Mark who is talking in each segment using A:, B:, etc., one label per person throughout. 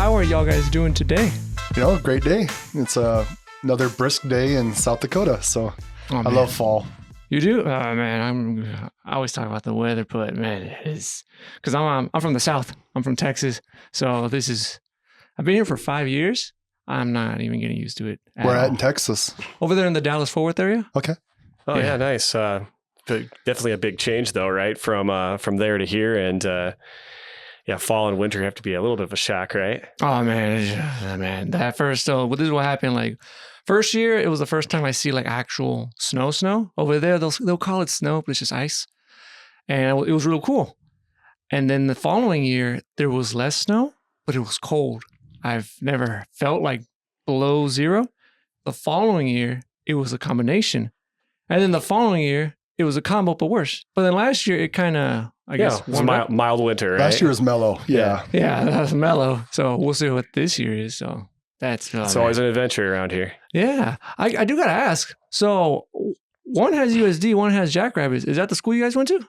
A: how are y'all guys doing today?
B: Great day. It's another brisk day in South Dakota, so I love fall.
A: You do? Man, I always talk about the weather, but man, it is because I'm from the South. I'm from Texas, so I've been here for 5 years. I'm not even getting used to it.
B: Where at in Texas?
A: Over there in the Dallas-Fort Worth area.
B: Okay.
C: Oh yeah, nice. Definitely a big change though, right? From there to here, and fall and winter have to be a little bit of a shock, right?
A: Oh man, that first. So this is what happened. Like first year, it was the first time I see like actual snow. Over there, they'll call it snow, but it's just ice, and it was real cool. And then the following year, there was less snow, but it was cold. I've never felt like below zero. The following year, it was a combination. And then the following year, it was a combo, but worse. But then last year, it kind of, I guess,
C: it was a mild winter, right?
B: Last year was mellow. Yeah,
A: that was mellow. So we'll see what this year is. So it's
C: always an adventure around here.
A: Yeah. I do got to ask. So one has USD, one has Jackrabbits. Is that the school you guys went to?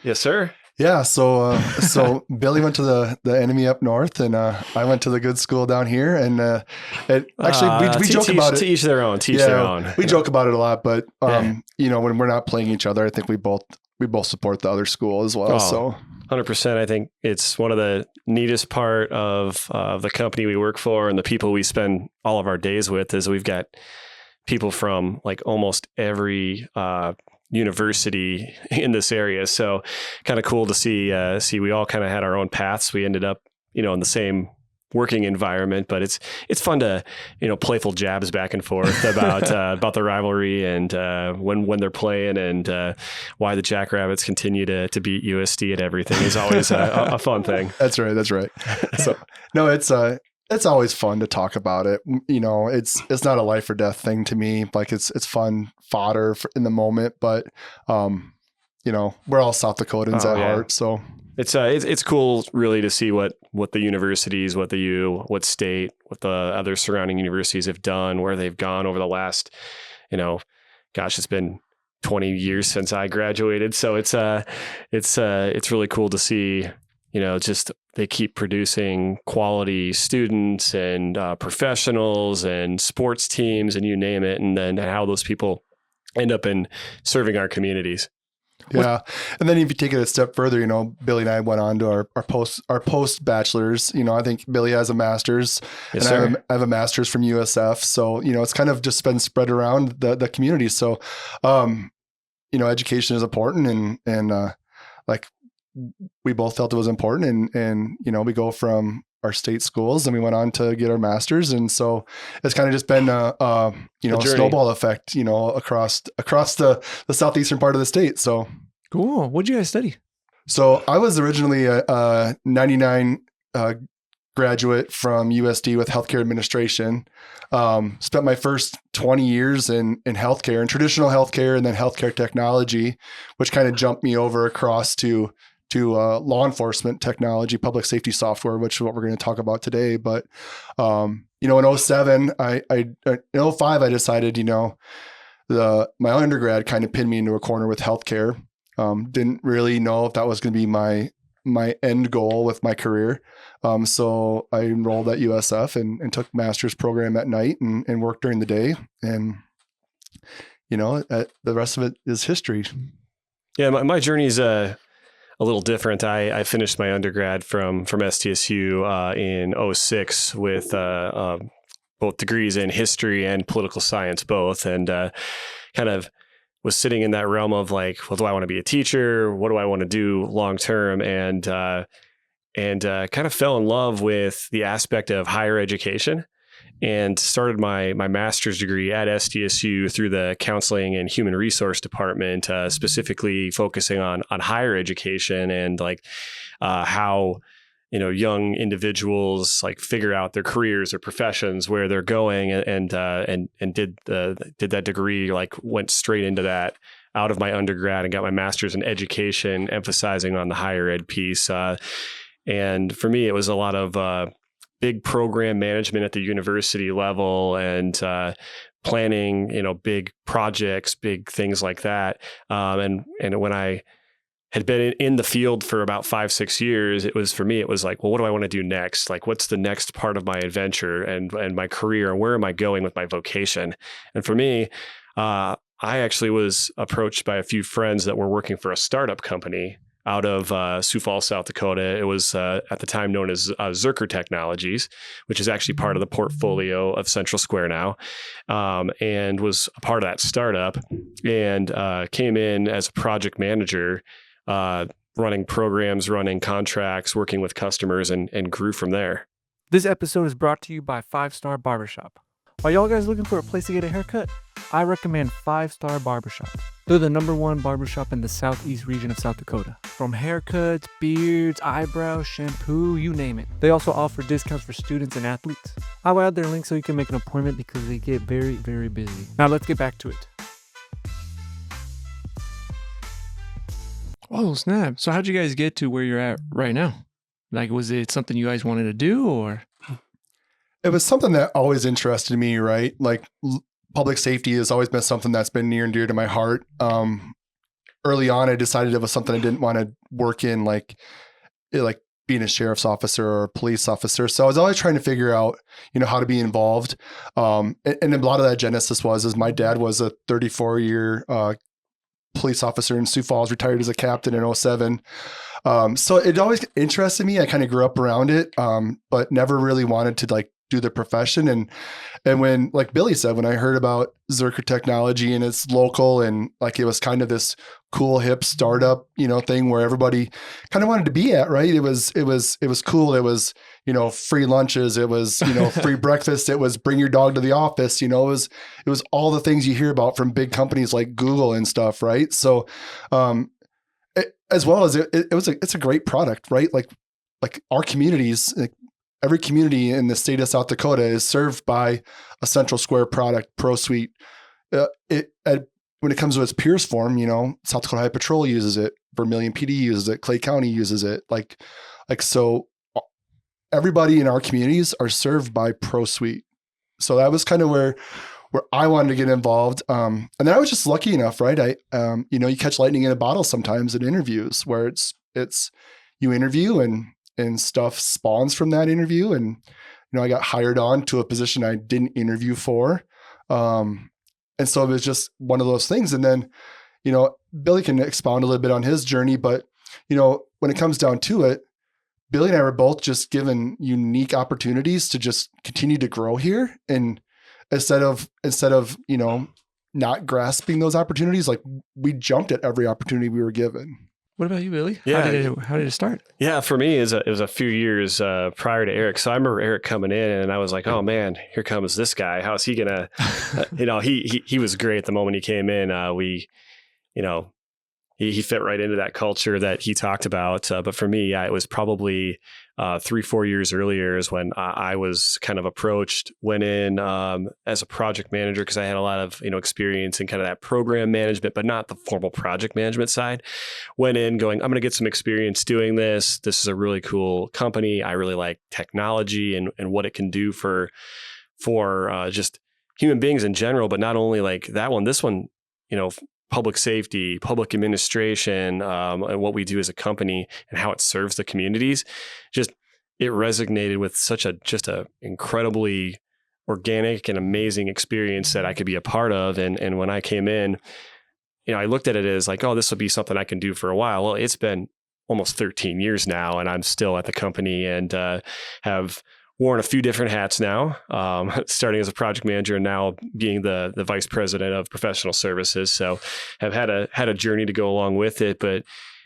C: Yes, sir.
B: Yeah, so Billy went to the enemy up north, and I went to the good school down here. And we joke about it.
C: To each their own. Their own.
B: We joke about it a lot, but when we're not playing each other, I think we both support the other school as well. So
C: 100%. I think it's one of the neatest part of the company we work for and the people we spend all of our days with is we've got people from like almost every university in this area. So kind of cool to see we all kind of had our own paths. We ended up, in the same working environment, but it's fun to, playful jabs back and forth about the rivalry and when they're playing and why the Jackrabbits continue to beat USD at everything is always a fun thing.
B: That's right. So no, it's always fun to talk about it. It's not a life or death thing to me. Like it's fun fodder in the moment, but we're all South Dakotans at heart. So
C: it's cool really to see what the universities, what state, what the other surrounding universities have done, where they've gone over the last, it's been 20 years since I graduated. So it's really cool to see, just they keep producing quality students and professionals and sports teams and you name it. And then how those people end up in serving our communities.
B: Yeah. And then if you take it a step further, Billy and I went on to our post bachelor's, I think Billy has a master's and I have a master's from USF. So, it's kind of just been spread around the community. So, education is important and we both felt it was important and we go from our state schools and we went on to get our masters. And so it's kind of just been a snowball effect, across the southeastern part of the state. So
A: cool. What'd you guys study?
B: So I was originally a 99 graduate from USD with healthcare administration. Spent my first 20 years in healthcare and traditional healthcare and then healthcare technology, which kind of jumped me over across to law enforcement technology, public safety software, which is what we're going to talk about today. But, in 07, in 05, I decided, my undergrad kind of pinned me into a corner with healthcare. Didn't really know if that was going to be my end goal with my career. So I enrolled at USF and took master's program at night and worked during the day. And, the rest of it is history.
C: Yeah. My journey is, a little different. I finished my undergrad from STSU in 06 with both degrees in history and political science, both, and kind of was sitting in that realm of like, well, do I want to be a teacher? What do I want to do long term? And kind of fell in love with the aspect of higher education. And started my master's degree at STSU through the counseling and human resource department, specifically focusing on higher education and like how young individuals like figure out their careers or professions, where they're going, and did that degree, like went straight into that out of my undergrad and got my master's in education, emphasizing on the higher ed piece. And for me, it was a lot of big program management at the university level and planning, big projects, big things like that. And when I had been in the field for about 5-6 years, it was like, well, what do I want to do next? Like, what's the next part of my adventure and my career, and where am I going with my vocation? And for me, I actually was approached by a few friends that were working for a startup company out of Sioux Falls, South Dakota. It was at the time known as Zerker Technologies, which is actually part of the portfolio of CentralSquare now, and was a part of that startup, and came in as a project manager, running programs, running contracts, working with customers, and grew from there.
D: This episode is brought to you by 5 Star Barbershop. Are y'all guys looking for a place to get a haircut? I recommend 5 Star Barbershop. They're the #1 barbershop in the southeast region of South Dakota. From haircuts, beards, eyebrows, shampoo, you name it. They also offer discounts for students and athletes. I'll add their link so you can make an appointment because they get very, very busy. Now let's get back to it.
A: Oh, snap. So how'd you guys get to where you're at right now? Like, was it something you guys wanted to do, or?
B: It was something that always interested me, right? Like public safety has always been something that's been near and dear to my heart. Early on, I decided it was something I didn't want to work in, like being a sheriff's officer or a police officer. So I was always trying to figure out, how to be involved. And a lot of that genesis is my dad was a 34-year police officer in Sioux Falls, retired as a captain in 2007. So it always interested me. I kind of grew up around it, but never really wanted to do the profession. And when, like Billy said, when I heard about Zerker Technology and it's local and it was kind of this cool hip startup, thing where everybody kind of wanted to be at, right? It was cool. It was, free lunches. It was, free breakfast. It was bring your dog to the office. It was all the things you hear about from big companies like Google and stuff. Right. So, it's a great product, right? Like our communities, every community in the state of South Dakota is served by a CentralSquare product, Pro Suite. When it comes to its purest form, South Dakota High Patrol uses it, Vermillion PD uses it, Clay County uses it. So everybody in our communities are served by Pro Suite. So that was kind of where I wanted to get involved. And then I was just lucky enough, right? You catch lightning in a bottle sometimes in interviews where it's you interview and stuff spawns from that interview. And, I got hired on to a position I didn't interview for. And so it was just one of those things. And then, Billy can expound a little bit on his journey, but, when it comes down to it, Billy and I were both just given unique opportunities to just continue to grow here. And instead of, not grasping those opportunities, we jumped at every opportunity we were given.
A: What about you, Billy?
C: Yeah.
A: How did it start?
C: Yeah, for me, it was a few years prior to Erik. So I remember Erik coming in, and I was like, "Oh man, here comes this guy. How's he gonna?" He was great the moment he came in. He fit right into that culture that he talked about. But for me, it was probably 3-4 years earlier is when I was kind of approached, went in as a project manager because I had a lot of experience in kind of that program management, but not the formal project management side. Went in going, I'm going to get some experience doing this. This is a really cool company. I really like technology and what it can do for just human beings in general, but not only like that one, this one, public safety, public administration, and what we do as a company and how it serves the communities. Just it resonated with such a incredibly organic and amazing experience that I could be a part of. And when I came in, I looked at it as like, oh, this will be something I can do for a while. Well, it's been almost 13 years now, and I'm still at the company and have worn a few different hats now, starting as a project manager and now being the vice president of professional services. So have had a journey to go along with it. But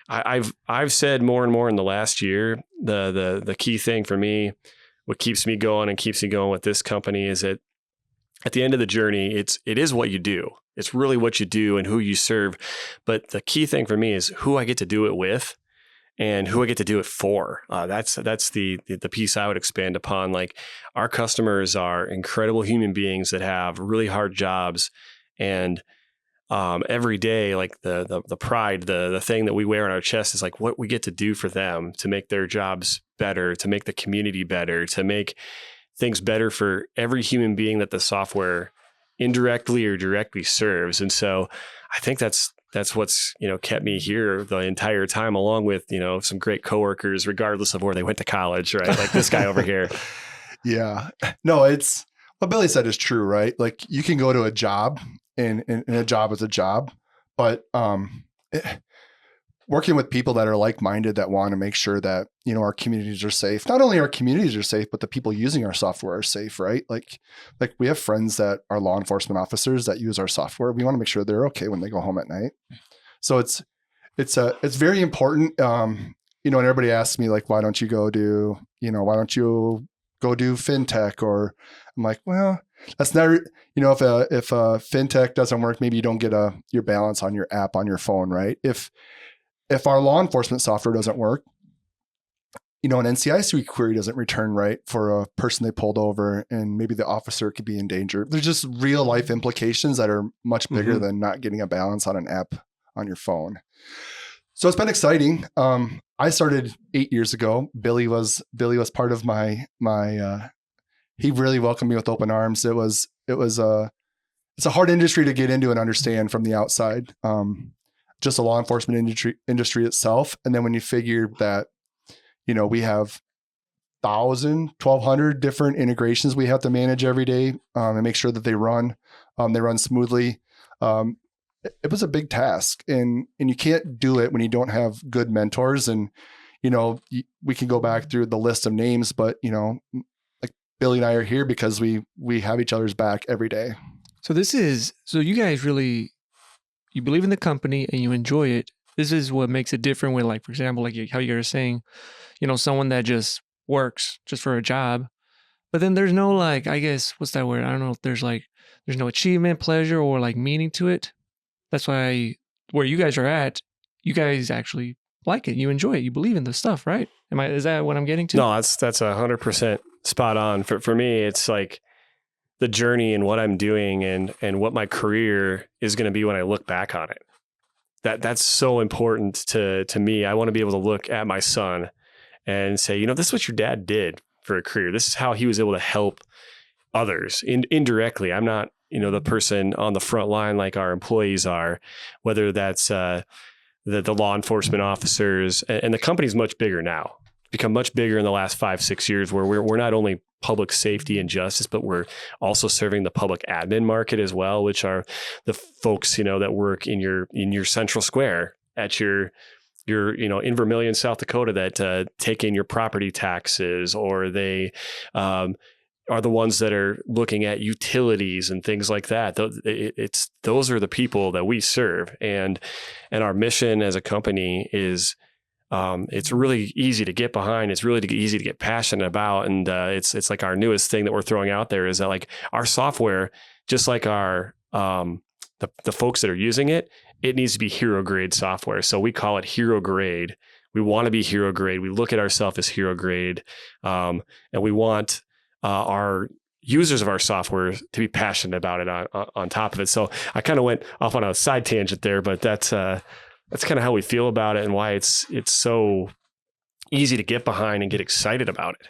C: I've said more and more in the last year, the key thing for me, what keeps me going and keeps me going with this company is that at the end of the journey, it is what you do. It's really what you do and who you serve. But the key thing for me is who I get to do it with and who I get to do it for. That's the piece I would expand upon. Like, our customers are incredible human beings that have really hard jobs, and every day, like the pride, the thing that we wear on our chest is like what we get to do for them to make their jobs better, to make the community better, to make things better for every human being that the software indirectly or directly serves. And so I think that's that's what's, kept me here the entire time, along with, some great coworkers, regardless of where they went to college, right? Like this guy over here.
B: Yeah. No, it's what Billy said is true, right? Like you can go to a job and a job is a job, but working with people that are like-minded that want to make sure that, our communities are safe. Not only our communities are safe, but the people using our software are safe, right? Like we have friends that are law enforcement officers that use our software. We want to make sure they're okay when they go home at night. So it's very important. And everybody asks me like, why don't you go do fintech? Or I'm like, well, that's not, if fintech doesn't work, maybe you don't get your balance on your app on your phone, right? If our law enforcement software doesn't work, an NCIC query doesn't return right for a person they pulled over, and maybe the officer could be in danger. There's just real life implications that are much bigger than not getting a balance on an app on your phone. So it's been exciting. I started 8 years ago. Billy was part of my he really welcomed me with open arms. It's a hard industry to get into and understand from the outside. Just the law enforcement industry itself. And then when you figure that, we have 1,200 different integrations we have to manage every day and make sure that they run smoothly. It was a big task, and you can't do it when you don't have good mentors. And, we can go back through the list of names, but, like Billy and I are here because we have each other's back every day.
A: So you guys really, you believe in the company and you enjoy it. This is what makes it different with, like, for example, like how you were saying, someone that just works just for a job, but then there's no, like, I guess, what's that word? I don't know if there's no achievement, pleasure, or like meaning to it. That's why where you guys are at, you guys actually like it. You enjoy it. You believe in the stuff, right? Is that what I'm getting to?
C: No, that's 100% spot on. For me, it's like the journey and what I'm doing and what my career is going to be when I look back on it. That's so important to me. I want to be able to look at my son and say, this is what your dad did for a career. This is how he was able to help others indirectly. I'm not, the person on the front line like our employees are, whether that's the law enforcement officers, and the company's much bigger now. Become much bigger in the last 5-6 years, where we're not only public safety and justice, but we're also serving the public admin market as well, which are the folks, that work in your CentralSquare at your in Vermillion, South Dakota, that take in your property taxes, or they are the ones that are looking at utilities and things like that. Those are the people that we serve, and our mission as a company is, it's really easy to get behind. It's really easy to get passionate about. And it's like our newest thing that we're throwing out there is that, like, our software, just like our the folks that are using it, it needs to be hero grade software. So we call it hero grade. We want to be hero grade. We look at ourselves as hero grade, and we want our users of our software to be passionate about it on top of it. So I kind of went off on a side tangent there, but that's kind of how we feel about it and why it's so easy to get behind and get excited about it.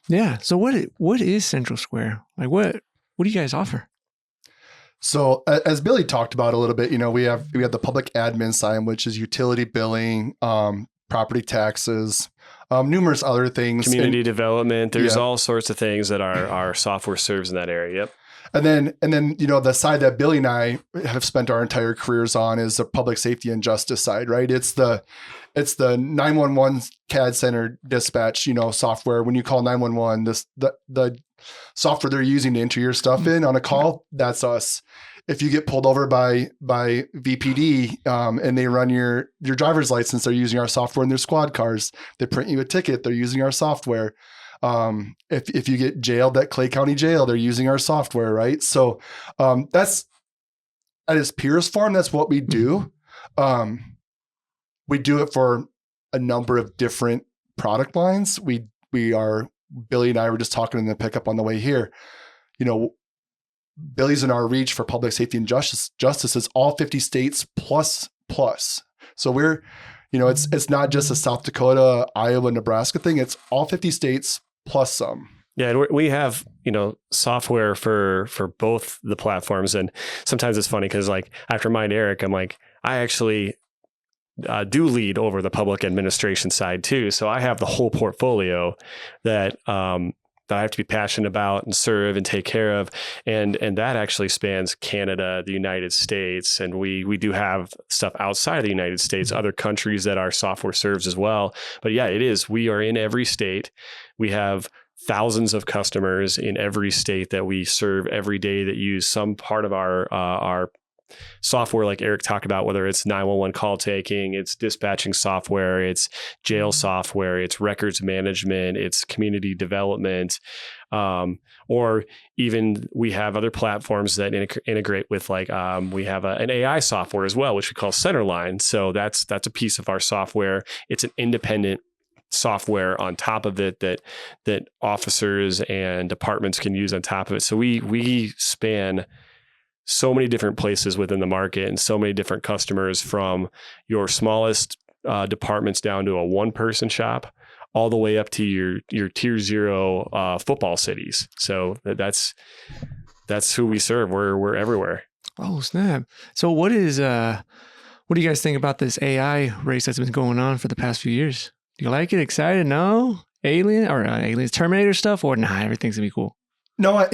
A: Yeah. So what is CentralSquare? Like, what do you guys offer?
B: So as Billy talked about a little bit, we have the public admin side, which is utility billing, property taxes, numerous other things.
C: Community development. There's all sorts of things that our software serves in that area. Yep.
B: And then, the side that Billy and I have spent our entire careers on is the public safety and justice side, right? It's the 911 CAD center dispatch, software. When you call 911, the software they're using to enter your stuff in on a call, that's us. If you get pulled over by VPD and they run your driver's license, they're using our software in their squad cars. They print you a ticket, they're using our software. If you get jailed at Clay County Jail, they're using our software, right? So that's at its purest form. That's what we do. We do it for a number of different product lines. Billy and I were just talking in the pickup on the way here. Billy's in our reach for public safety and justice is all 50 states plus. So we're, it's not just a South Dakota, Iowa, Nebraska thing. It's all 50 states plus some.
C: Yeah, and we have, software for both the platforms. And sometimes it's funny because, like, I have to remind Erik, I'm like, I actually do lead over the public administration side too. So I have the whole portfolio that that I have to be passionate about and serve and take care of. And that actually spans Canada, the United States. And we do have stuff outside of the United States, other countries that our software serves as well. But yeah, it is. We are in every state. We have thousands of customers in every state that we serve every day that use some part of our software, like Erik talked about, whether it's 911 call taking, it's dispatching software, it's jail software, it's records management, it's community development, or even we have other platforms that integrate with we have an AI software as well, which we call Centerline. So that's a piece of our software. It's an independent software on top of it that officers and departments can use on top of it. So we span so many different places within the market and so many different customers, from your smallest departments down to a one-person shop, all the way up to your tier 0 football cities. So that's who we serve. We're everywhere.
A: Oh, snap. So what do you guys think about this AI race that's been going on for the past few years? Do you like it? Excited? No? Aliens, Terminator stuff, or nah, everything's gonna be cool?
B: No, I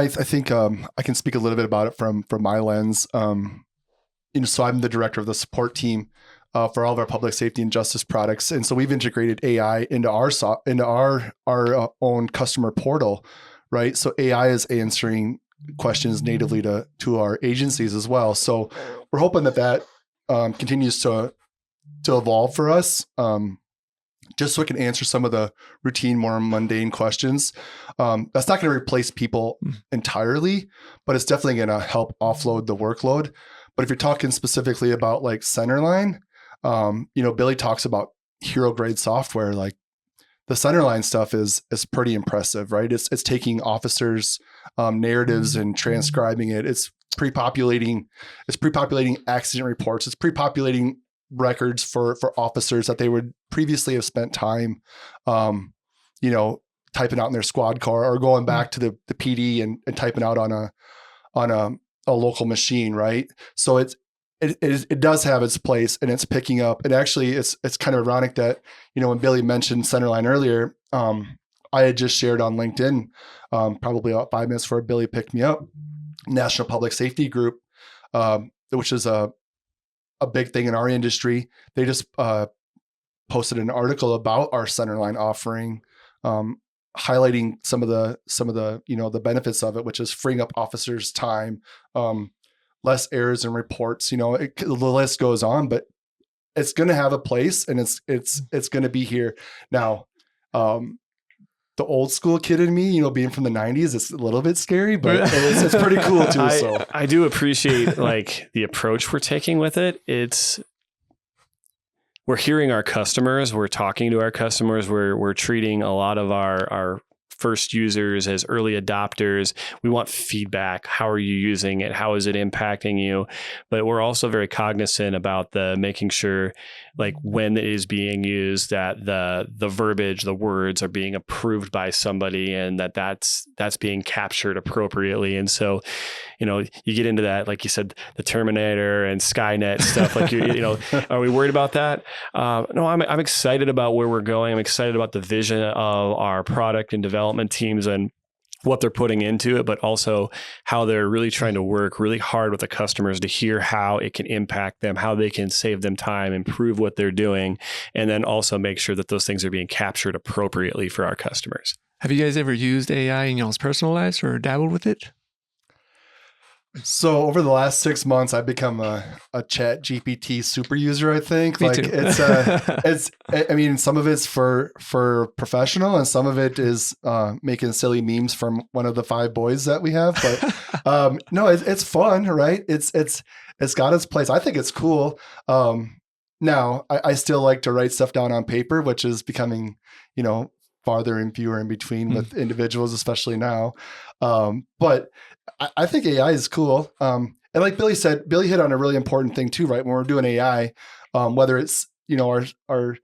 B: think I can speak a little bit about it from my lens. So I'm the director of the support team for all of our public safety and justice products, and so we've integrated AI into our own customer portal, right? So AI is answering questions natively to our agencies as well. So we're hoping that continues to evolve for us. Just so it can answer some of the routine, more mundane questions. That's not going to replace people entirely, but it's definitely going to help offload the workload. But if you're talking specifically about like Centerline, Billy talks about hero grade software. Like the Centerline stuff is pretty impressive, right? It's taking officers' narratives and transcribing it. It's pre-populating accident reports. It's pre-populating records for officers that they would previously have spent time, typing out in their squad car, or going back to the PD and typing out on a local machine, right? So it does have its place, and it's picking up. And actually, it's kind of ironic that when Billy mentioned Centerline earlier, I had just shared on LinkedIn, probably about 5 minutes before Billy picked me up, National Public Safety Group, which is a big thing in our industry. They just posted an article about our Centerline offering, highlighting some of the the benefits of it, which is freeing up officers' time, less errors in reports. The list goes on, but it's going to have a place, and it's going to be here now. The old school kid in me, being from the 90s, it's a little bit scary, but it's pretty cool too.
C: I do appreciate the approach we're taking with it. We're hearing our customers, we're talking to our customers, we're treating a lot of our first users as early adopters. We want feedback. How are you using it? How is it impacting you? But we're also very cognizant about making sure, when it is being used, that the verbiage, the words are being approved by somebody, and that's being captured appropriately. And so, you get into that, like you said, the Terminator and Skynet stuff. Are we worried about that? No, I'm excited about where we're going. I'm excited about the vision of our product and development teams and what they're putting into it, but also how they're really trying to work really hard with the customers to hear how it can impact them, how they can save them time, improve what they're doing, and then also make sure that those things are being captured appropriately for our customers.
A: Have you guys ever used AI in y'all's personal lives or dabbled with it?
B: So over the last 6 months, I've become a Chat GPT super user. I think
A: Me too.
B: Some of it's for professional, and some of it is making silly memes from one of the 5 boys that we have. But no, it's fun, right? It's got its place. I think it's cool. Now I still like to write stuff down on paper, which is becoming, farther and fewer in between with individuals, especially now. But I think AI is cool. And like Billy said, Billy hit on a really important thing too, right? When we're doing AI, whether it's, our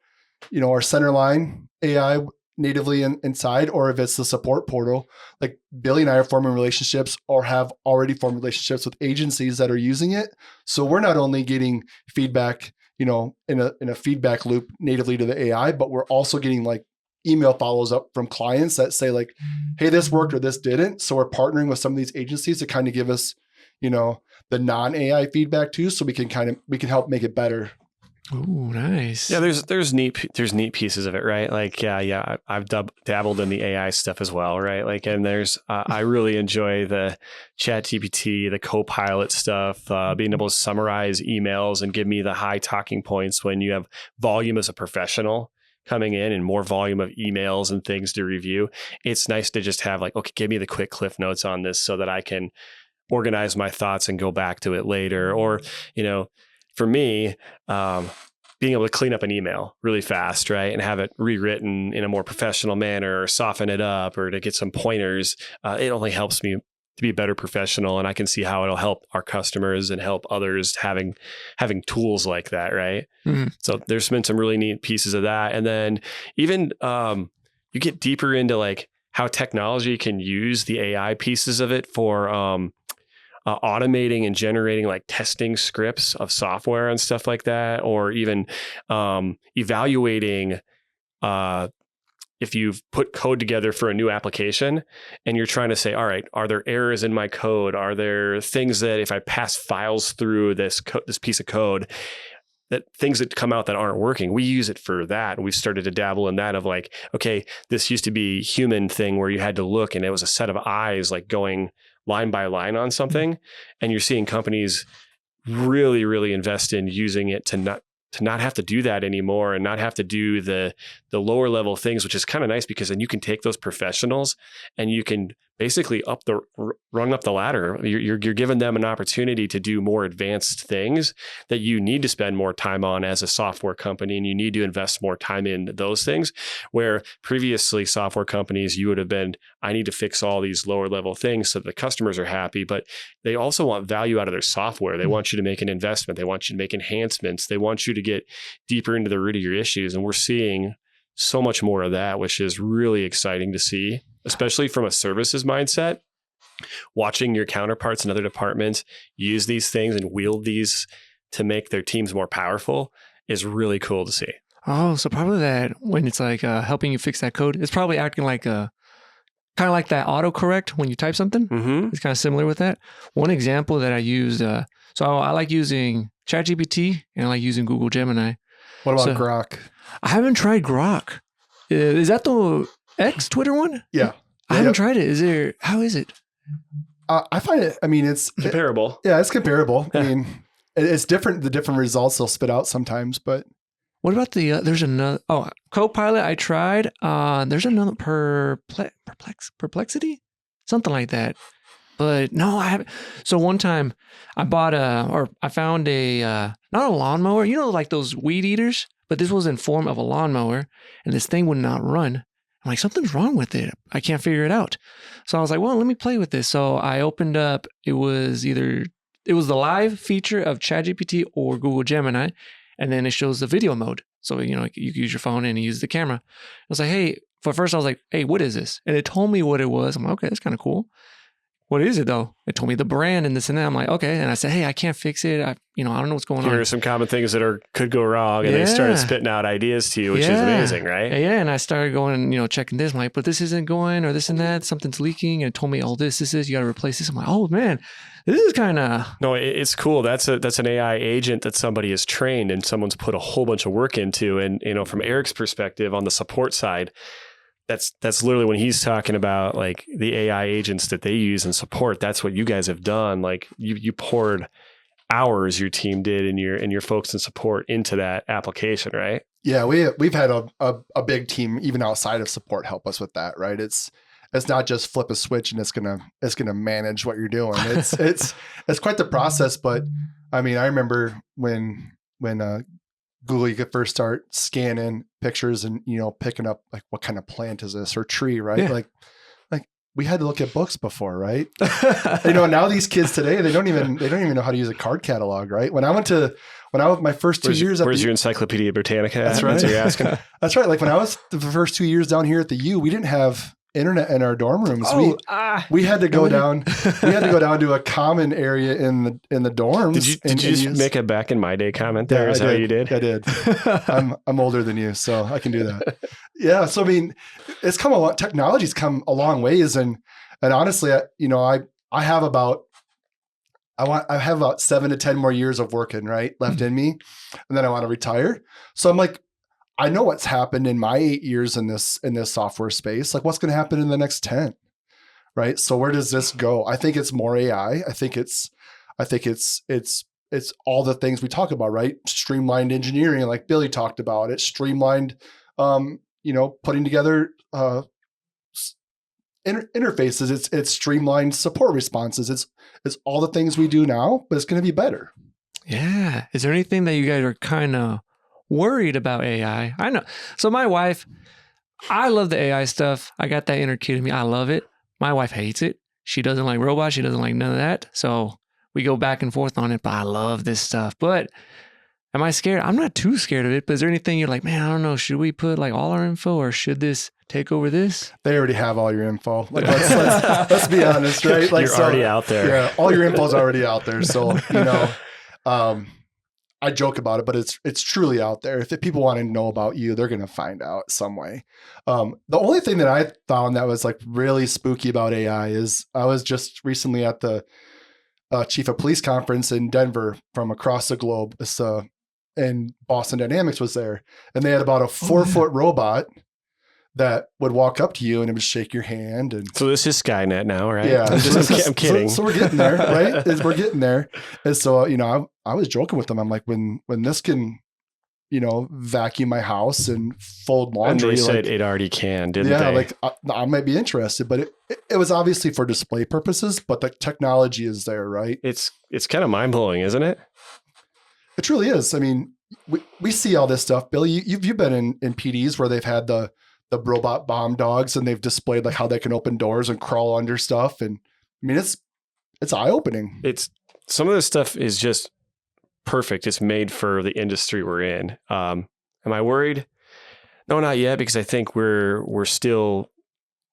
B: Centerline AI, natively inside, or if it's the support portal. Like Billy and I are forming relationships or have already formed relationships with agencies that are using it. So we're not only getting feedback, in a feedback loop natively to the AI, but we're also getting like email follows up from clients that say like, hey, this worked or this didn't. So we're partnering with some of these agencies to kind of give us, the non-AI feedback too. So we can help make it better.
A: Oh, nice.
C: Yeah, there's neat pieces of it, right? Like, I've dabbled in the AI stuff as well, right? Like, and there's I really enjoy the ChatGPT, the Copilot stuff, being able to summarize emails and give me the high talking points when you have volume as a professional coming in and more volume of emails and things to review. It's nice to just have like, okay, give me the quick cliff notes on this so that I can organize my thoughts and go back to it later. Or, for me, being able to clean up an email really fast, right? And have it rewritten in a more professional manner or soften it up or to get some pointers, it only helps me to be a better professional. And I can see how it'll help our customers and help others having tools like that, right?
A: Mm-hmm.
C: So there's been some really neat pieces of that. And then even you get deeper into like how technology can use the AI pieces of it for automating and generating like testing scripts of software and stuff like that, or even evaluating if you've put code together for a new application and you're trying to say, all right, are there errors in my code? Are there things that if I pass files through this piece of code, that things that come out that aren't working, we use it for that. And we've started to dabble in that of like, okay, this used to be human thing where you had to look and it was a set of eyes like going line by line on something. And you're seeing companies really, really invest in using it to not have to do that anymore and not have to do the lower level things, which is kind of nice because then you can take those professionals and you can basically rung up the ladder. You're giving them an opportunity to do more advanced things that you need to spend more time on as a software company, and you need to invest more time in those things. Where previously software companies, you would have been, I need to fix all these lower level things so that the customers are happy, but they also want value out of their software. They want you to make an investment. They want you to make enhancements. They want you to get deeper into the root of your issues. And we're seeing so much more of that, which is really exciting to see, especially from a services mindset. Watching your counterparts in other departments use these things and wield these to make their teams more powerful is really cool to see.
A: Oh, so probably that when it's like helping you fix that code, it's probably acting like kind of like that autocorrect when you type something.
C: Mm-hmm.
A: It's kind of similar with that. One example that I used, so I like using ChatGPT and I like using Google Gemini.
B: What about Grok?
A: I haven't tried Grok. Is that the X Twitter one?
B: Yeah.
A: I haven't tried it. How is it?
B: I find it, it's
C: comparable.
B: It's comparable. I mean, it's different, the different results they'll spit out sometimes, but.
A: What about there's another, Copilot I tried. There's another Perplexity? Something like that. But no, I haven't. So one time I found not a lawnmower, like those weed eaters, but this was in form of a lawnmower and this thing would not run. I'm like, something's wrong with it. I can't figure it out. So I was like, well, let me play with this. So I opened up, it was the live feature of ChatGPT or Google Gemini, and then it shows the video mode. So, you can use your phone and use the camera. I was like, hey, first I was like, hey, what is this? And it told me what it was. I'm like, okay, that's kind of cool. What is it though? It told me the brand and this and that. I'm like, okay. And I said, hey, I can't fix it. I don't know what's going on.
C: Here are some common things that could go wrong. And they started spitting out ideas to you, which is amazing, right?
A: Yeah. And I started going, checking this. I'm like, but this isn't going or this and that. Something's leaking. And it told me, oh, this is, you got to replace this. I'm like, oh man, this is kind of.
C: No, it's cool. That's an AI agent that somebody has trained and someone's put a whole bunch of work into. And, from Erik's perspective on the support side, that's literally when he's talking about like the AI agents that they use and support. That's what you guys have done. Like you poured hours, your team did, and your folks in support into that application, right?
B: Yeah, we've had a big team even outside of support help us with that, right? It's not just flip a switch and it's gonna manage what you're doing. It's quite the process. But I remember when Google, you could first start scanning pictures and, picking up like what kind of plant is this or tree, right?
A: Yeah.
B: Like we had to look at books before, right? Now these kids today, they don't even know how to use a card catalog, right? When I was my first 2 years,
C: where's your Encyclopedia Britannica?
B: That's right.
C: That's what you're asking.
B: That's right. Like when I was the first 2 years down here at the U, we didn't have internet in our dorm rooms. We had to go down. We had to go down to a common area in the dorms.
C: Did you just make a back in my day comment there? Is that what you did?
B: I did. I'm older than you, so I can do that. Yeah. So I mean, it's come a lot. Technology's come a long ways, and honestly, I have about 7 to 10 more years of working left in me, and then I want to retire. So I'm like, I know what's happened in my 8 years in this software space. Like what's going to happen in the next 10, right? So where does this go? I think it's more AI. I think it's all the things we talk about, right? Streamlined engineering, like Billy talked about. It's streamlined, putting together interfaces. It's streamlined support responses. It's all the things we do now, but it's going to be better.
A: Yeah. Is there anything that you guys are kind of worried about AI? I know. So my wife, I love the AI stuff. I got that inner kid in me. I love it. My wife hates it. She doesn't like robots. She doesn't like none of that. So we go back and forth on it, but I love this stuff. But am I scared? I'm not too scared of it, but is there anything you're like, man, I don't know. Should we put like all our info or should this take over this?
B: They already have all your info. Like let's be honest, right? Like
C: you're already out there.
B: Yeah, all your info is already out there. So, I joke about it, but it's truly out there. If people want to know about you, they're going to find out some way. The only thing that I found that was like really spooky about AI is I was just recently at the Chief of Police conference in Denver from across the globe. And Boston Dynamics was there, and they had about a 4-foot robot that would walk up to you and it would shake your hand. And
C: so this is Skynet now, right?
B: Yeah,
C: I'm kidding.
B: So we're getting there, right? We're getting there. And so, I was joking with them. I'm like, when this can, vacuum my house and fold laundry.
C: And they said it already can, didn't they?
B: Yeah, like I might be interested, but it was obviously for display purposes, but the technology is there, right?
C: It's kind of mind blowing, isn't it?
B: It truly is. I mean, we see all this stuff. Billy, you've been in PDs where they've had the robot bomb dogs and they've displayed like how they can open doors and crawl under stuff. And I mean, it's eye-opening.
C: Some of this stuff is just perfect. It's made for the industry we're in. Am I worried? No, not yet, because I think we're still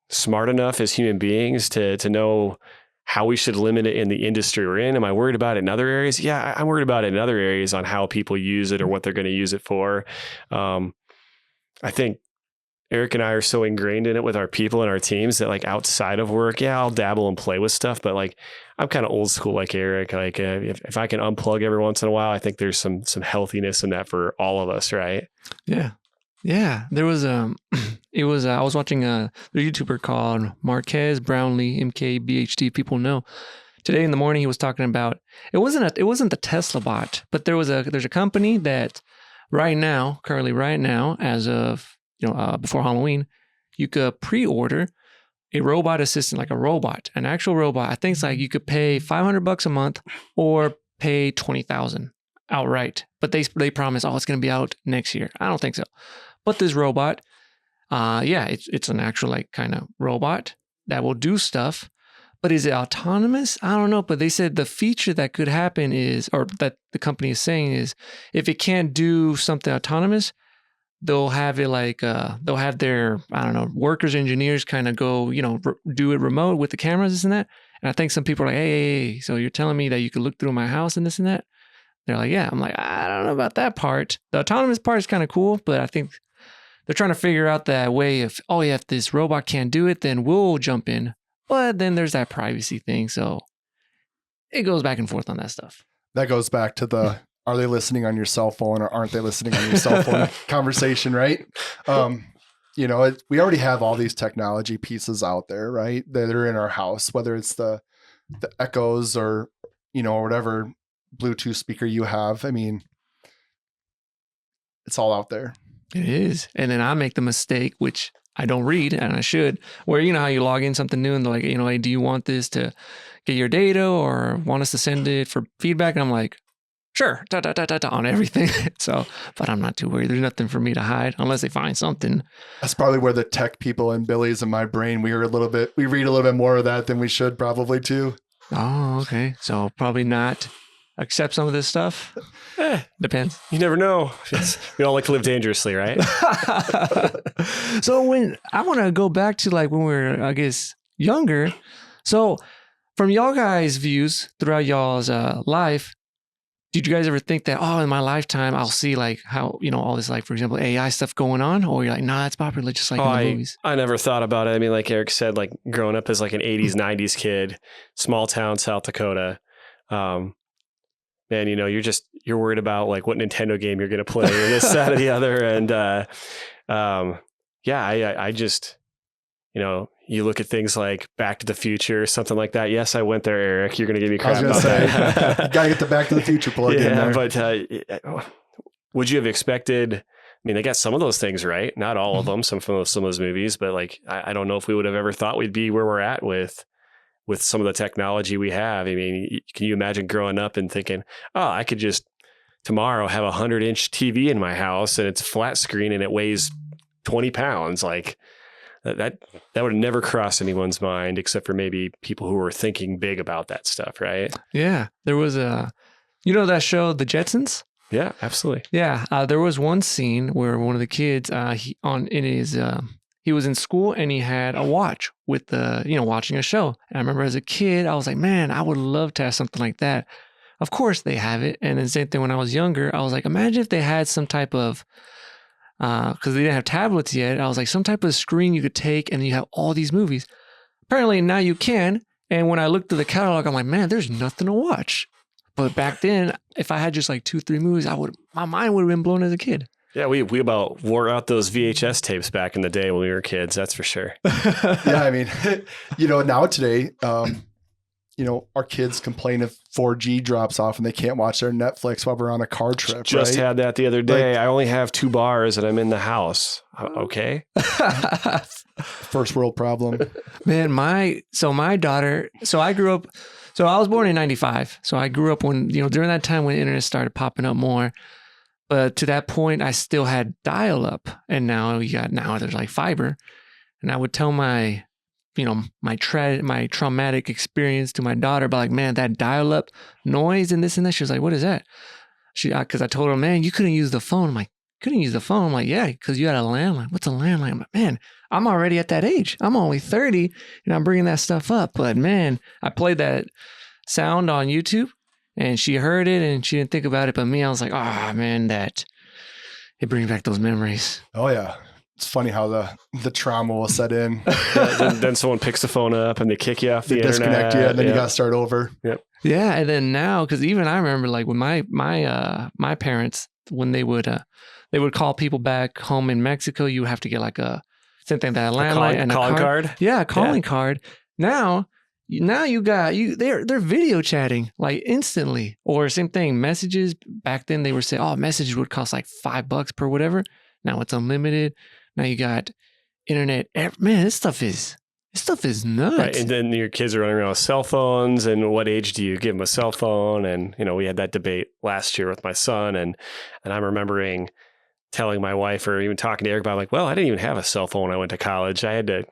C: smart enough as human beings to know how we should limit it in the industry we're in. Am I worried about it in other areas? Yeah, I'm worried about it in other areas on how people use it or what they're going to use it for. I think Erik and I are so ingrained in it with our people and our teams that like outside of work, yeah, I'll dabble and play with stuff, but like I'm kind of old school like Erik. Like if I can unplug every once in a while, I think there's some healthiness in that for all of us, right?
A: Yeah. Yeah. There was I was watching a YouTuber called Marquez Brownlee, MKBHD, people know. Today in the morning he was talking about it wasn't the Tesla bot, but there's a company that currently right now, as of before Halloween, you could pre-order a robot assistant, like an actual robot. I think it's like you could pay $500 a month or pay $20,000 outright. But they promise, it's going to be out next year. I don't think so. But this robot, it's an actual like kind of robot that will do stuff. But is it autonomous? I don't know. But they said the feature that could happen is, or that the company is saying is, if it can't do something autonomous, they'll have it like, they'll have their, workers, engineers kind of go, do it remote with the cameras, this and that. And I think some people are like, hey, so you're telling me that you could look through my house and this and that? They're like, yeah. I'm like, I don't know about that part. The autonomous part is kind of cool, but I think they're trying to figure out that way of, if this robot can't do it, then we'll jump in. But then there's that privacy thing. So it goes back and forth on that stuff.
B: That goes back to the, are they listening on your cell phone or aren't they listening on your cell phone conversation, right? We already have all these technology pieces out there, right? That are in our house, whether it's the Echoes or, or whatever Bluetooth speaker you have. I mean, it's all out there.
A: It is. And then I make the mistake, which I don't read, and I should, where how you log in something new and they're like, hey, do you want this to get your data or want us to send it for feedback? And I'm like, sure, on everything. So, but I'm not too worried. There's nothing for me to hide unless they find something.
B: That's probably where the tech people and Billy's in my brain, we read a little bit more of that than we should probably too.
A: Oh, okay. So probably not accept some of this stuff. Depends.
C: You never know. We all like to live dangerously, right?
A: So when I want to go back to like when we were, I guess, younger. So from y'all guys' views throughout y'all's life, did you guys ever think that, oh, in my lifetime, I'll see like how, all this, like, for example, AI stuff going on? Or you're like, nah, that's popular just like in the movies.
C: I never thought about it. I mean, like Erik said, like growing up as like an 80s, 90s kid, small town, South Dakota. Man, you're worried about like what Nintendo game you're going to play or this, that, or the other. And I just, you look at things like Back to the Future, something like that. Yes, I went there, Erik. You're going to give me crap about that.
B: You got to get the Back to the Future plug in there.
C: But would you have expected? I mean, they got some of those things right. Not all of them. Some of those movies, but like I don't know if we would have ever thought we'd be where we're at with some of the technology we have. I mean, can you imagine growing up and thinking, oh, I could just tomorrow have 100-inch TV in my house and it's flat screen and it weighs 20 pounds. Like that would have never crossed anyone's mind except for maybe people who were thinking big about that stuff. Right.
A: Yeah. There was that show, The Jetsons?
C: Yeah, absolutely.
A: Yeah. There was one scene where one of the kids, he was in school and he had a watch with watching a show. And I remember as a kid, I was like, man, I would love to have something like that. Of course they have it. And the same thing when I was younger, I was like, imagine if they had some type of, because they didn't have tablets yet. I was like, some type of screen you could take and you have all these movies. Apparently now you can. And when I looked at the catalog, I'm like, man, there's nothing to watch. But back then, if I had just like 2-3 movies, my mind would have been blown as a kid.
C: Yeah, we about wore out those VHS tapes back in the day when we were kids. That's for sure.
B: Yeah, I mean, now today, our kids complain if 4G drops off and they can't watch their Netflix while we're on a car trip.
C: Just
B: right?
C: had that the other day. I only have 2 bars and I'm in the house. Okay.
B: First world problem.
A: Man, my daughter. So I grew up. So I was born in 95. So I grew up when during that time when the internet started popping up more. But to that point, I still had dial-up, and now there's like fiber. And I would tell my traumatic experience to my daughter about like, man, that dial-up noise and this and that. She was like, what is that? Because I told her, man, you couldn't use the phone. I'm like, couldn't use the phone? I'm like, yeah, because you had a landline. What's a landline? I'm like, man, I'm already at that age. I'm only 30, and I'm bringing that stuff up. But man, I played that sound on YouTube. And she heard it and she didn't think about it. But me, I was like, oh, man, it brings back those memories.
B: Oh, yeah. It's funny how the trauma will set in.
C: Then someone picks the phone up and they kick you off the internet.
B: Disconnect you, and then you got to start over.
C: Yep.
A: Yeah. And then now, because even I remember like when my parents, when they would call people back home in Mexico, you would have to get like same thing, that landline and a
C: calling card.
A: Yeah, a calling card. Now they're video chatting like instantly, or same thing, messages. Back then they were saying, oh, messages would cost like $5 per whatever. Now it's unlimited. Now you got internet. Man, this stuff is nuts.
C: Right, and then your kids are running around with cell phones. And what age do you give them a cell phone? And we had that debate last year with my son, and I'm remembering telling my wife or even talking to Erik about, like, well, I didn't even have a cell phone when I went to college. I had to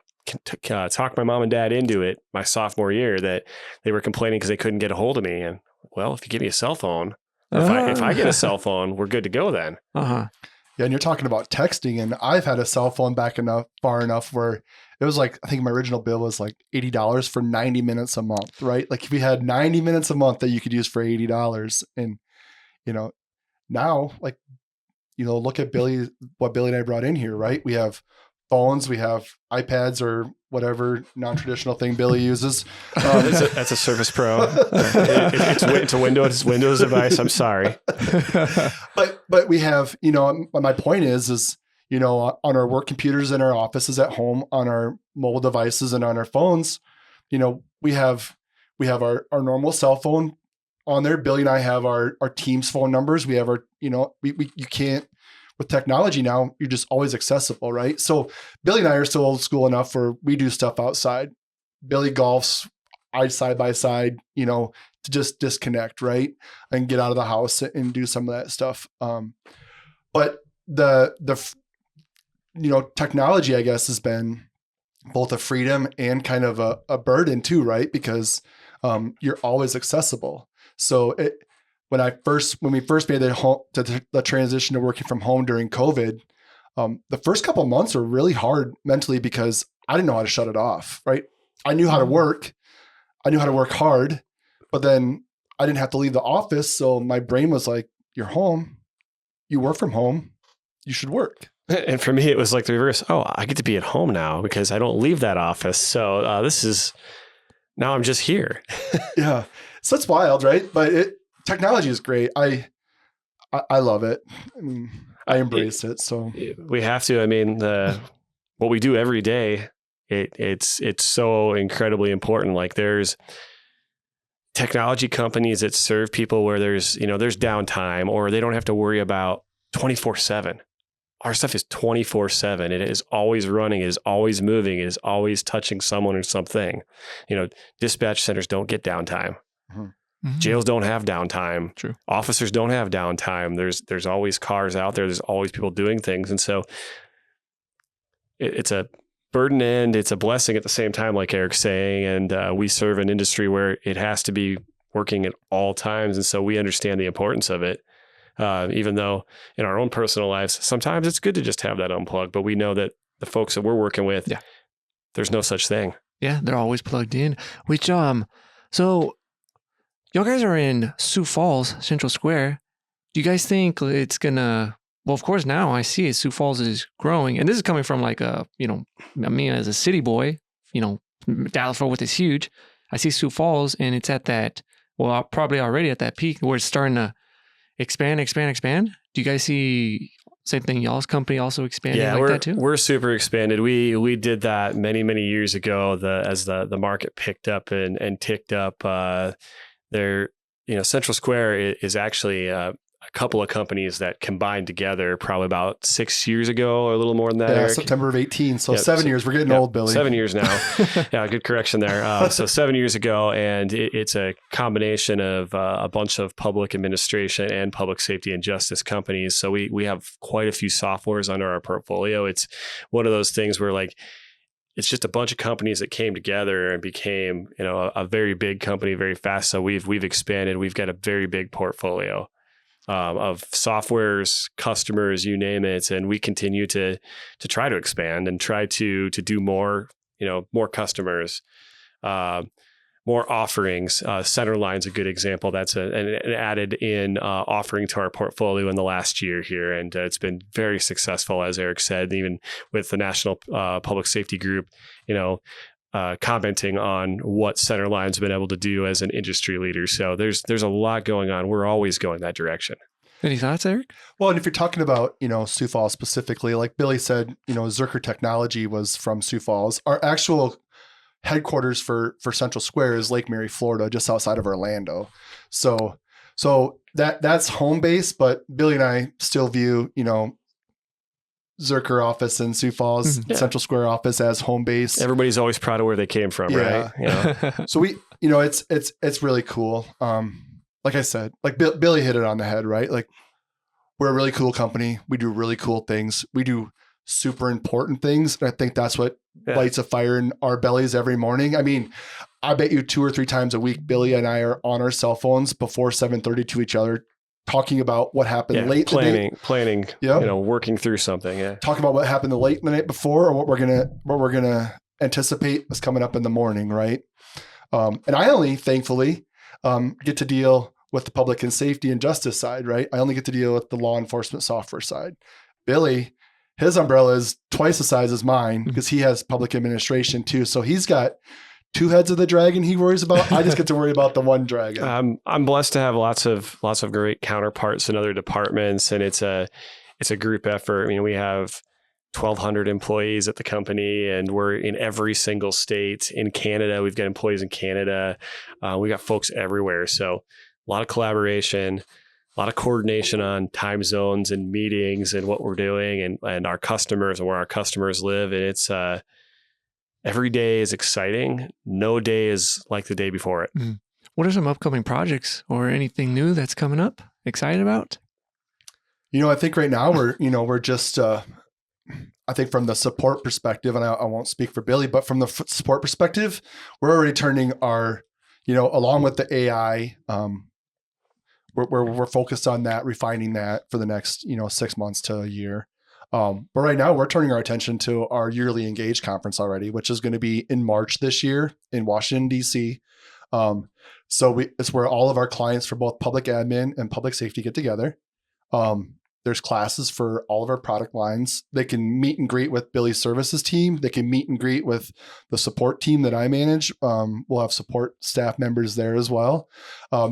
C: talk my mom and dad into it my sophomore year, that they were complaining because they couldn't get a hold of me. And well, if you give me a cell phone, if I get a cell phone, we're good to go then.
B: Yeah, and you're talking about texting, and I've had a cell phone far enough where it was like, I think my original bill was like $80 for 90 minutes a month, right? Like if we had 90 minutes a month that you could use for $80, and now, like, look at what Billy and I brought in here, right? We have phones, we have iPads or whatever non-traditional thing Billy uses.
C: That's a Surface Pro. It's a Windows device. I'm sorry.
B: But we have, my point is, on our work computers in our offices at home, on our mobile devices and on our phones, we have our normal cell phone on there. Billy and I have our team's phone numbers. We have our, you can't, with technology now, you're just always accessible, right? So Billy and I are still old school enough where we do stuff outside. Billy golfs side by side, to just disconnect, right? And get out of the house and do some of that stuff. But the technology, I guess, has been both a freedom and kind of a burden too, right? Because you're always accessible. So when we first made the transition to working from home during COVID, the first couple of months were really hard mentally because I didn't know how to shut it off, right? I knew how to work. I knew how to work hard, but then I didn't have to leave the office. So my brain was like, you're home, you work from home, you should work.
C: And for me, it was like the reverse. Oh, I get to be at home now because I don't leave that office. So now I'm just here.
B: Yeah. So it's wild, right? But technology is great. I love it. I mean, I embrace it. So
C: we have to. I mean, what we do every day, it's so incredibly important. Like there's technology companies that serve people where there's downtime or they don't have to worry about 24/7. Our stuff is 24/7. It is always running, it is always moving, it is always touching someone or something. Dispatch centers don't get downtime.
A: Mm-hmm.
C: Jails don't have downtime.
A: True.
C: Officers don't have downtime. There's always cars out there. There's always people doing things. And so it's a burden and it's a blessing at the same time, like Erik's saying. And we serve an industry where it has to be working at all times. And so we understand the importance of it. Even though in our own personal lives, sometimes it's good to just have that unplugged, but we know that the folks that we're working with, there's no such thing.
A: Yeah, they're always plugged in. Which, so y'all guys are in Sioux Falls, CentralSquare. Do you guys think it's gonna? Well, of course, now I see it. Sioux Falls is growing, and this is coming from like me as a city boy. Dallas-Fort Worth is huge. I see Sioux Falls, and it's at that. Well, probably already at that peak where it's starting to expand. Do you guys see same thing? Y'all's company also expanding that too?
C: We're super expanded. We did that many years ago. As the market picked up and ticked up, CentralSquare is actually a couple of companies that combined together probably about 6 years ago or a little more than that.
B: Yeah,
C: Eric.
B: September of 18. So 7 years. We're getting old, Billy.
C: 7 years now. Yeah, good correction there. So 7 years ago, and it's a combination of a bunch of public administration and public safety and justice companies. So we have quite a few softwares under our portfolio. It's one of those things where it's just a bunch of companies that came together and became a very big company very fast. So we've expanded. We've got a very big portfolio of softwares, customers, you name it, and we continue to try to expand and try to do more, more customers, more offerings. Centerline's a good example. That's an added in offering to our portfolio in the last year here, and it's been very successful, as Erik said, even with the National Public Safety Group, commenting on what Centerline's been able to do as an industry leader. So there's a lot going on. We're always going that direction.
A: Any thoughts, Erik?
B: Well, and if you're talking about, Sioux Falls specifically, like Billy said, Zerker Technology was from Sioux Falls. Our actual headquarters for CentralSquare is Lake Mary, Florida, just outside of Orlando. So that's home base, but Billy and I still view, Zerker office in Sioux Falls, CentralSquare office as home base.
C: Everybody's always proud of where they came from, right?
B: So we, it's really cool. Like I said, like Billy hit it on the head, right? Like we're a really cool company. We do really cool things. We do super important things. And I think that's what lights a fire in our bellies every morning. I mean, I bet you 2 or 3 times a week, Billy and I are on our cell phones before 7:30 to each other, talking about what happened late
C: planning, working through something. Yeah.
B: Talking about what happened the night before or what we're gonna anticipate is coming up in the morning, right? And I only thankfully get to deal with the public and safety and justice side, right? I only get to deal with the law enforcement software side. Billy, his umbrella is twice the size as mine because he has public administration too. So he's got 2 heads of the dragon he worries about. I just get to worry about the one dragon.
C: I'm blessed to have lots of great counterparts in other departments, and it's a group effort. I mean, we have 1,200 employees at the company, and we're in every single state. In Canada, we've got employees in Canada. We got folks everywhere. So a lot of collaboration, a lot of coordination on time zones and meetings and what we're doing and our customers and where our customers live. And every day is exciting. No day is like the day before it.
A: Mm. What are some upcoming projects or anything new that's coming up? Excited about?
B: I think right now we're just, I think from the support perspective, and I won't speak for Billy, but from the support perspective, we're already turning our, along with the AI, we're focused on that, refining that for the next, 6 months to a year. But right now we're turning our attention to our yearly Engage conference already, which is going to be in March this year in Washington, DC. So it's where all of our clients for both public admin and public safety get together. There's classes for all of our product lines. They can meet and greet with Billy's services team. They can meet and greet with the support team that I manage. We'll have support staff members there as well.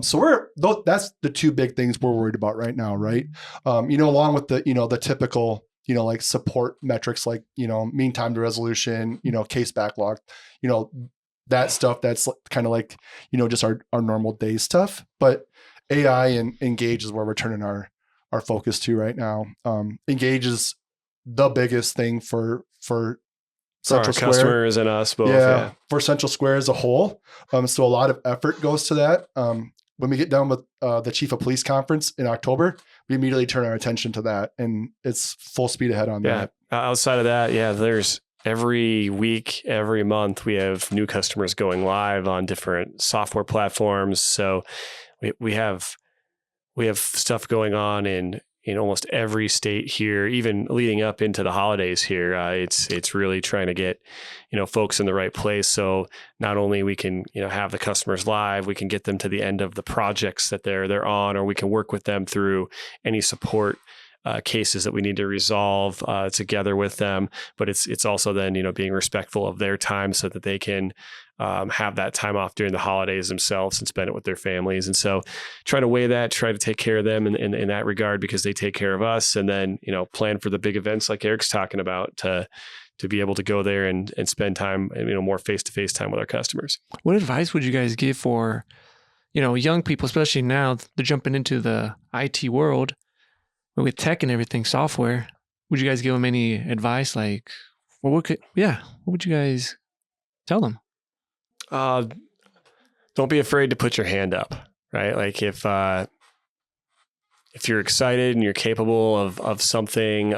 B: So that's the two big things we're worried about right now, right? Along with the typical, like support metrics, like, mean time to resolution, case backlog, that stuff that's kind of like, just our normal day stuff. But AI and Engage is where we're turning our focus to right now. Engage is the biggest thing for CentralSquare
C: customers and us both.
B: Yeah, for CentralSquare as a whole. So a lot of effort goes to that. When we get done with the Chief of Police conference in October, we immediately turn our attention to that, and it's full speed ahead on that.
C: Outside of that, there's every week, every month, we have new customers going live on different software platforms. So we have stuff going on in almost every state here, even leading up into the holidays here. It's really trying to get, folks in the right place. So not only we can, have the customers live, we can get them to the end of the projects that they're on, or we can work with them through any support cases that we need to resolve together with them. But it's also then, being respectful of their time so that they can have that time off during the holidays themselves and spend it with their families. And so try to weigh that, try to take care of them in that regard, because they take care of us. And then, plan for the big events like Erik's talking about to be able to go there and spend time, more face-to-face time with our customers.
A: What advice would you guys give for, young people, especially now they're jumping into the IT world with tech and everything, software? Would you guys give them any advice? Like, what would you guys tell them?
C: Don't be afraid to put your hand up, right? Like if you're excited and you're capable of something,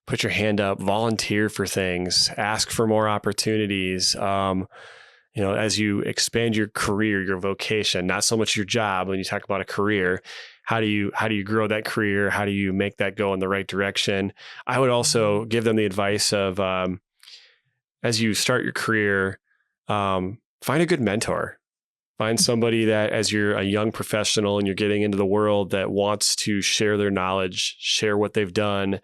C: put your hand up, volunteer for things, ask for more opportunities. As you expand your career, your vocation, not so much your job. When you talk about a career, how do you grow that career? How do you make that go in the right direction? I would also give them the advice of, as you start your career, find a good mentor. Find somebody that, as you're a young professional and you're getting into the world, that wants to share their knowledge, share what they've done,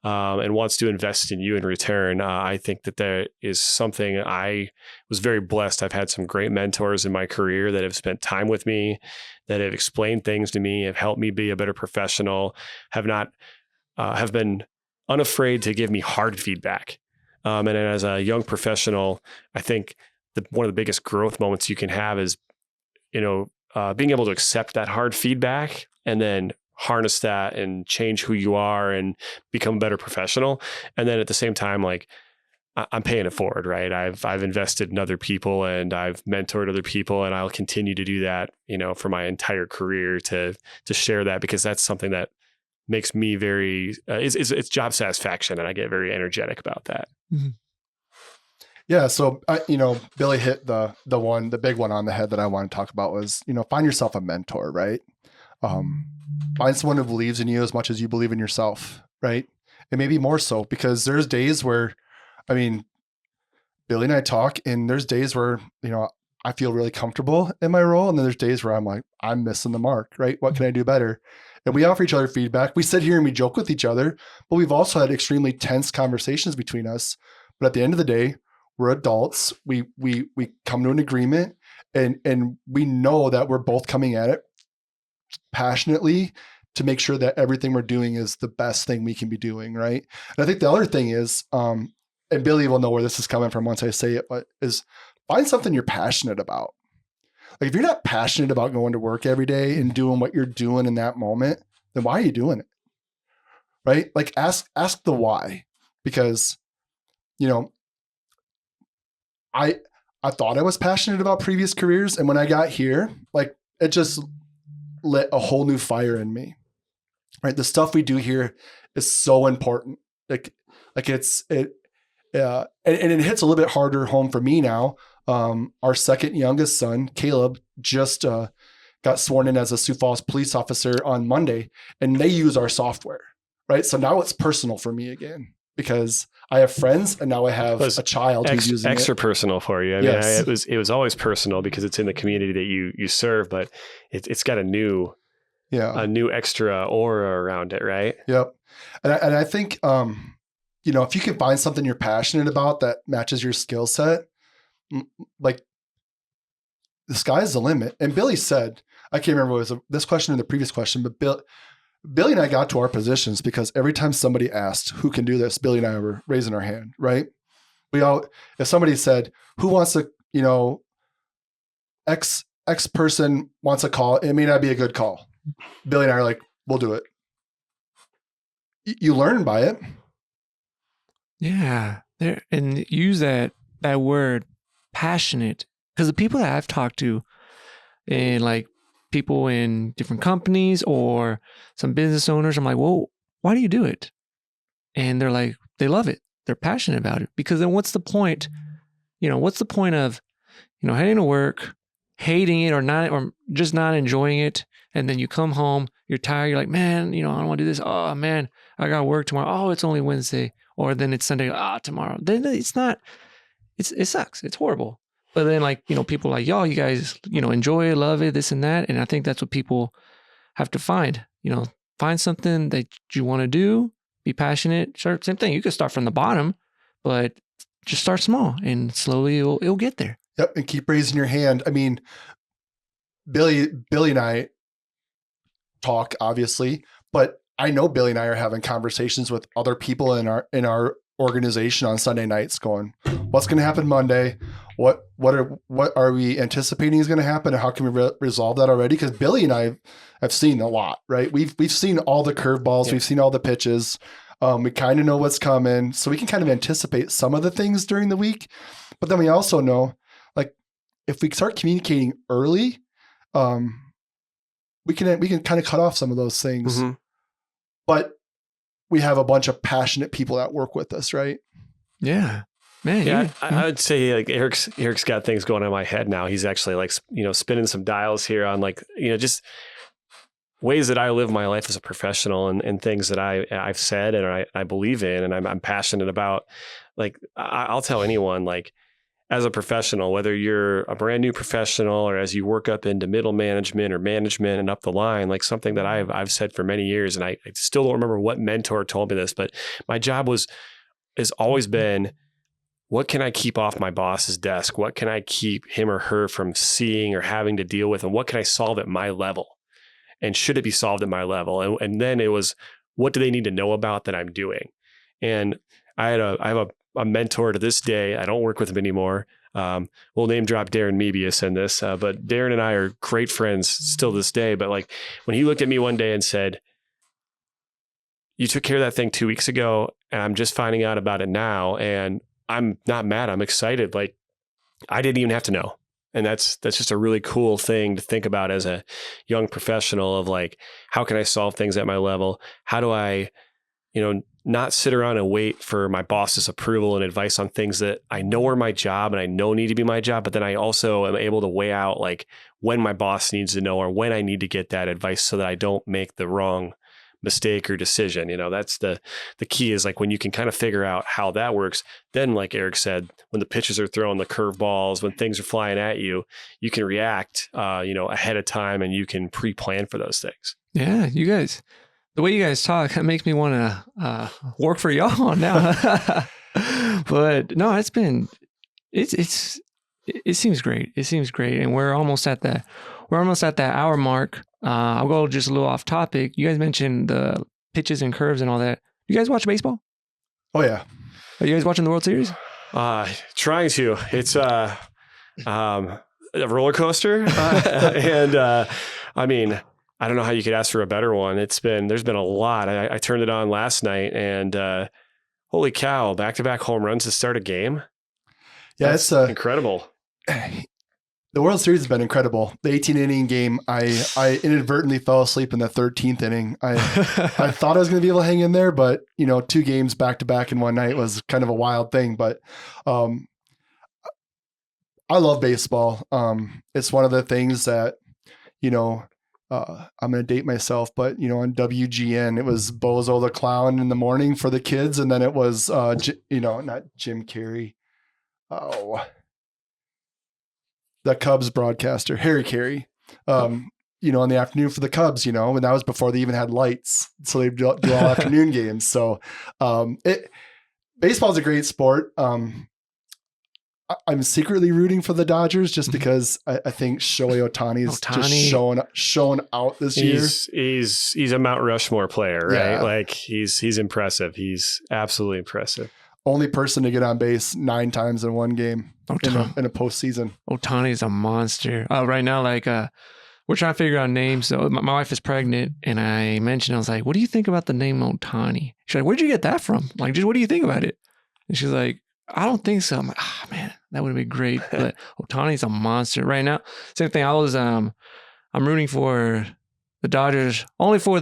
C: and wants to invest in you in return. I think that is something I was very blessed. I've had some great mentors in my career that have spent time with me, that have explained things to me, have helped me be a better professional, have been unafraid to give me hard feedback. And as a young professional, I think one of the biggest growth moments you can have is, being able to accept that hard feedback and then harness that and change who you are and become a better professional. And then at the same time, like, I'm paying it forward, right? I've invested in other people and I've mentored other people, and I'll continue to do that, for my entire career to share that, because that's something that makes me very, it's job satisfaction. And I get very energetic about that.
A: Mm-hmm.
B: Yeah. So, Billy hit the big one on the head that I want to talk about was, find yourself a mentor, right? Find someone who believes in you as much as you believe in yourself, right? And maybe more so, because there's days where, Billy and I talk, and there's days where, I feel really comfortable in my role. And then there's days where I'm like, I'm missing the mark, right? What can I do better? And we offer each other feedback. We sit here and we joke with each other, but we've also had extremely tense conversations between us. But at the end of the day, we're adults. We come to an agreement, and we know that we're both coming at it passionately to make sure that everything we're doing is the best thing we can be doing, right? And I think the other thing is, and Billy will know where this is coming from once I say it, but is find something you're passionate about. Like, if you're not passionate about going to work every day and doing what you're doing in that moment, then why are you doing it? Right? Like, ask the why, because, I thought I was passionate about previous careers. And when I got here, like it just lit a whole new fire in me, right? The stuff we do here is so important. And it hits a little bit harder home for me now. Our second youngest son, Caleb, just got sworn in as a Sioux Falls police officer on Monday, and they use our software, right? So now it's personal for me again because I have friends, and now I have a child who's using
C: extra
B: it.
C: personal for you. I
B: Yes.
C: mean, it was always personal because it's in the community that you serve, but it's got a new extra aura around it, right?
B: Yep. And I think, if you can find something you're passionate about that matches your skill set, like the sky's the limit. And Billy said, I can't remember if it was this question or the previous question, but Billy and I got to our positions because every time somebody asked who can do this, Billy and I were raising our hand, right? If somebody said, who wants to, X person wants a call, it may not be a good call. Billy and I are like, we'll do it. You learn by it.
A: Yeah. And use that word passionate, because the people that I've talked to, and like people in different companies or some business owners, I'm like, well, why do you do it? And they're like, they love it. They're passionate about it. Because then what's the point? What's the point of, heading to work, hating it or just not enjoying it? And then you come home, you're tired. You're like, man, I don't want to do this. Oh man, I got work tomorrow. Oh, it's only Wednesday. Or then it's Sunday. Tomorrow. Then it's not, it sucks. It's horrible. But then people like y'all, you guys, enjoy it, love it, this and that. And I think that's what people have to find, find something that you want to do, be passionate. Same thing. You could start from the bottom, but just start small and slowly it'll get there.
B: Yep. And keep raising your hand. I mean, Billy and I talk obviously, but I know Billy and I are having conversations with other people in our organization on Sunday nights going, what's going to happen Monday? What are we anticipating is going to happen? And how can we resolve that already? Because Billy and I have seen a lot, right? We've seen all the curveballs. Yeah. We've seen all the pitches. We kind of know what's coming. So we can kind of anticipate some of the things during the week. But then we also know, like, if we start communicating early, we can kind of cut off some of those things. Mm-hmm. But we have a bunch of passionate people that work with us, right?
A: Yeah. Man,
C: yeah, I would say like Erik's got things going on in my head now. He's actually like, spinning some dials here on like, just ways that I live my life as a professional and things that I've said and I believe in and I'm passionate about. Like I'll tell anyone, like as a professional, whether you're a brand new professional or as you work up into middle management or management and up the line, like something that I've said for many years, and I still don't remember what mentor told me this, but my job has always been, what can I keep off my boss's desk? What can I keep him or her from seeing or having to deal with? And what can I solve at my level? And should it be solved at my level? And then it was, what do they need to know about that I'm doing? And I have a mentor to this day. I don't work with him anymore. We'll name drop Darren Mebius in this, but Darren and I are great friends still this day. But like when he looked at me one day and said, you took care of that thing 2 weeks ago and I'm just finding out about it now. And I'm not mad. I'm excited. Like I didn't even have to know. And that's just a really cool thing to think about as a young professional of like, how can I solve things at my level? How do I, not sit around and wait for my boss's approval and advice on things that I know are my job and I know need to be my job, but then I also am able to weigh out like when my boss needs to know or when I need to get that advice so that I don't make the wrong mistake or decision. That's the key is like when you can kind of figure out how that works, then like Erik said, when the pitches are thrown, the curveballs, when things are flying at you, you can react, ahead of time and you can pre-plan for those things.
A: Yeah, you guys, the way you guys talk, it makes me want to work for y'all now. But no, it seems great. It seems great. And we're almost at that hour mark. I'll go just a little off topic. You guys mentioned the pitches and curves and all that. You guys watch baseball?
B: Oh yeah.
A: Are you guys watching the World Series?
C: Trying to. It's a roller coaster. And I mean, I don't know how you could ask for a better one. There's been a lot. I turned it on last night and holy cow, back-to-back home runs to start a game.
B: Yeah,
C: That's
B: it's
C: incredible.
B: the World Series has been incredible. The 18-inning game, I inadvertently fell asleep in the 13th inning. I thought I was going to be able to hang in there, but 2 games back to back in one night was kind of a wild thing. But I love baseball. It's one of the things that I'm going to date myself, but on WGN, it was Bozo the Clown in the morning for the kids, and then it was not Jim Carrey. Oh, the Cubs broadcaster, Harry Carey, in the afternoon for the Cubs, and that was before they even had lights. So they do all afternoon games. So baseball is a great sport. I'm secretly rooting for the Dodgers just because I think Shohei Ohtani's just showing out this year.
C: He's a Mount Rushmore player, right?
B: Yeah.
C: Like he's impressive. He's absolutely impressive.
B: Only person to get on base 9 times in one game in a postseason.
A: Ohtani's a monster. Right now, we're trying to figure out names. So my wife is pregnant, and I was like, what do you think about the name Ohtani? She's like, where'd you get that from? Like, just what do you think about it? And she's like, I don't think so. I'm like, man, that would be great. But Ohtani's a monster right now. Same thing. I'm rooting for the Dodgers only for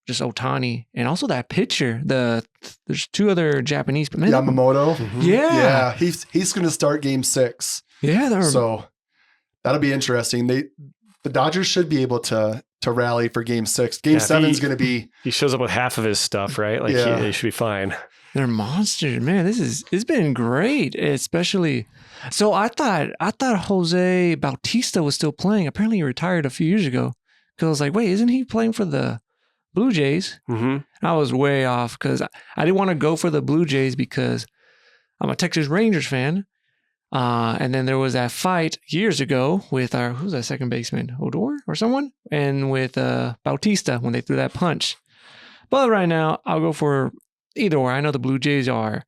A: just Ohtani, and also that pitcher. There's 2 other Japanese, but
B: Yamamoto.
A: Yeah,
B: he's going to start Game 6.
A: Yeah,
B: so that'll be interesting. The Dodgers should be able to rally for Game 6. Game 7 is going to be.
C: He shows up with half of his stuff, right? Like they should be fine.
A: They're monsters, man. It's been great, especially. So I thought Jose Bautista was still playing. Apparently, he retired a few years ago. Because I was like, wait, isn't he playing for the Blue Jays?
C: Mm-hmm.
A: I was way off because I didn't want to go for the Blue Jays because I'm a Texas Rangers fan. And then there was that fight years ago with who's that second baseman, Odor or someone, and with Bautista when they threw that punch. But right now, I'll go for either or. I know the Blue Jays they're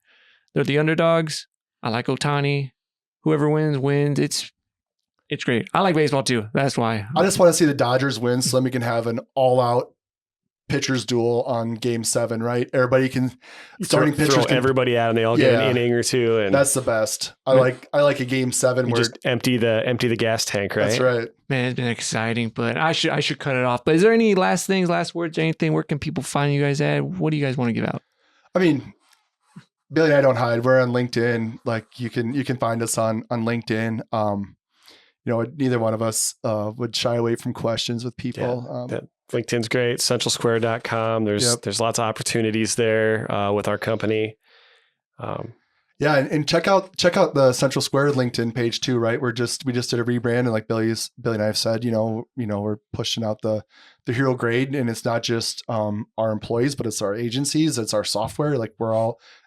A: the underdogs. I like Ohtani. Whoever wins. It's great. I like baseball too. That's why.
B: I just want to see the Dodgers win so then we can have an all-out pitchers duel on Game 7, right? Everybody can
C: throw everybody out and they all get an inning or 2. And
B: that's the best. I like a Game 7 where
C: just empty the gas tank, right?
B: That's right.
A: Man, it's been exciting, but I should cut it off. But is there any last words, anything? Where can people find you guys at? What do you guys want to give out?
B: I mean, Billy and I don't hide. We're on LinkedIn. Like you can find us on LinkedIn. Neither one of us would shy away from questions with people.
C: LinkedIn's great. CentralSquare.com. There's lots of opportunities there with our company.
B: And check out the Central Square LinkedIn page too, right? We just did a rebrand, and like Billy and I have said, we're pushing out the hero grade, and it's not just our employees, but it's our agencies, it's our software. Like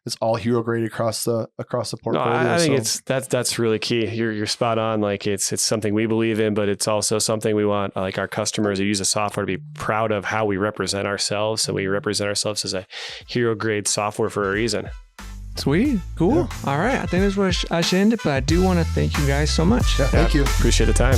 B: it's all hero grade across the portfolio.
C: No, I think that's really key. You're spot on. Like it's something we believe in, but it's also something we want like our customers who use the software to be proud of how we represent ourselves, and we represent ourselves as a hero grade software for a reason.
A: Sweet. Cool.
B: Yeah.
A: All right. I think that's where I should end it, but I do want to thank you guys so much.
B: Yeah, thank you.
C: Appreciate the time.